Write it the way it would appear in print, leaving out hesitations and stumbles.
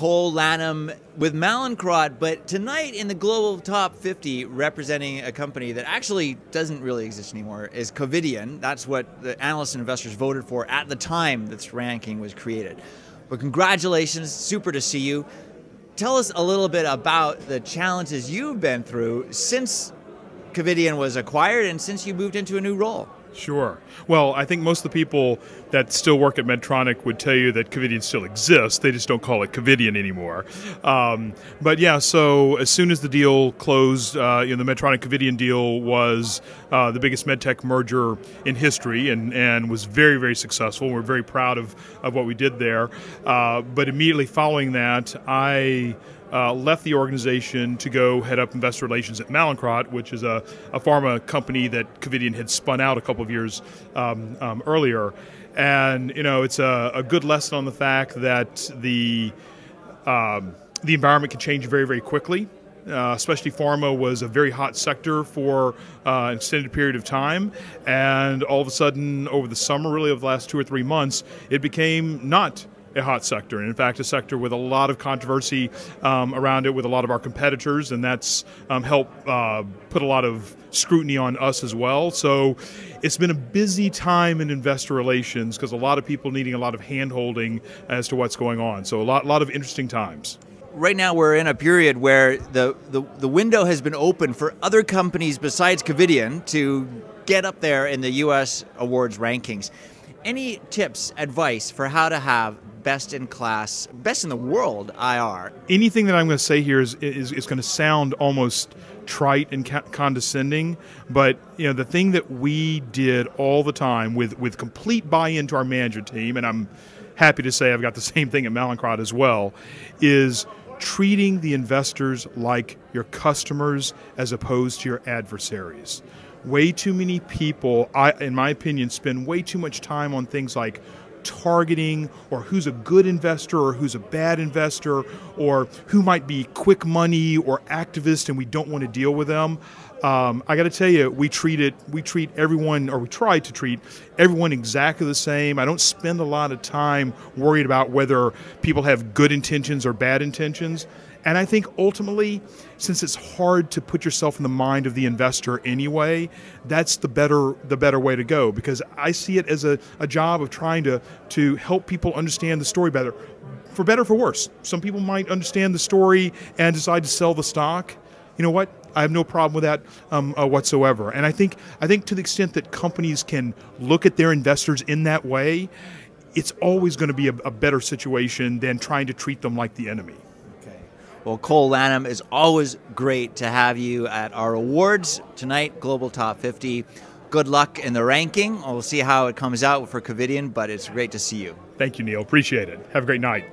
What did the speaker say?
Cole Lannum with Mallinckrodt, but tonight in the Global Top 50, representing a company that actually doesn't really exist anymore, is Covidien. That's what the analysts and investors voted for at the time this ranking was created. But congratulations, super to see you. Tell us a little bit about the challenges you've been through since Covidien was acquired and since you moved into a new role. Sure. Well, I think most of the people that still work at Medtronic would tell you that Covidien still exists. They just don't call it Covidien anymore. But yeah, so as soon as the deal closed, the Medtronic-Covidien deal was the biggest medtech merger in history and was very, very successful. We're very proud of what we did there. But immediately following that, I left the organization to go head up investor relations at Mallinckrodt, which is a pharma company that Covidien had spun out a couple of years earlier. And it's a good lesson on the fact that the environment can change very, very quickly. Especially pharma was a very hot sector for an extended period of time, and all of a sudden, over the summer, really over the last 2 or 3 months, it became not a hot sector, and in fact a sector with a lot of controversy around it with a lot of our competitors, and that's helped put a lot of scrutiny on us as well. So it's been a busy time in investor relations because a lot of people needing a lot of hand-holding as to what's going on. So a lot of interesting times. Right now we're in a period where the window has been open for other companies besides Covidien to get up there in the U.S. awards rankings. Any tips, advice for how to have best in class, best in the world IR? Anything that I'm going to say here is going to sound almost trite and condescending, but the thing that we did all the time with complete buy-in to our management team, and I'm happy to say I've got the same thing at Mallinckrodt as well, is treating the investors like your customers as opposed to your adversaries. Way too many people, in my opinion, spend way too much time on things like targeting or who's a good investor or who's a bad investor or who might be quick money or activist and we don't want to deal with them. I got to tell you, we treat everyone, or we try to treat everyone exactly the same. I don't spend a lot of time worried about whether people have good intentions or bad intentions. And I think ultimately, since it's hard to put yourself in the mind of the investor anyway, that's the better way to go, because I see it as a job of trying to help people understand the story better or for worse. Some people might understand the story and decide to sell the stock. You know what? I have no problem with that whatsoever. And I think to the extent that companies can look at their investors in that way, it's always going to be a better situation than trying to treat them like the enemy. Well, Cole Lannum, is always great to have you at our awards tonight, Global Top 50. Good luck in the ranking. We'll see how it comes out for Covidien, but it's great to see you. Thank you, Neil. Appreciate it. Have a great night.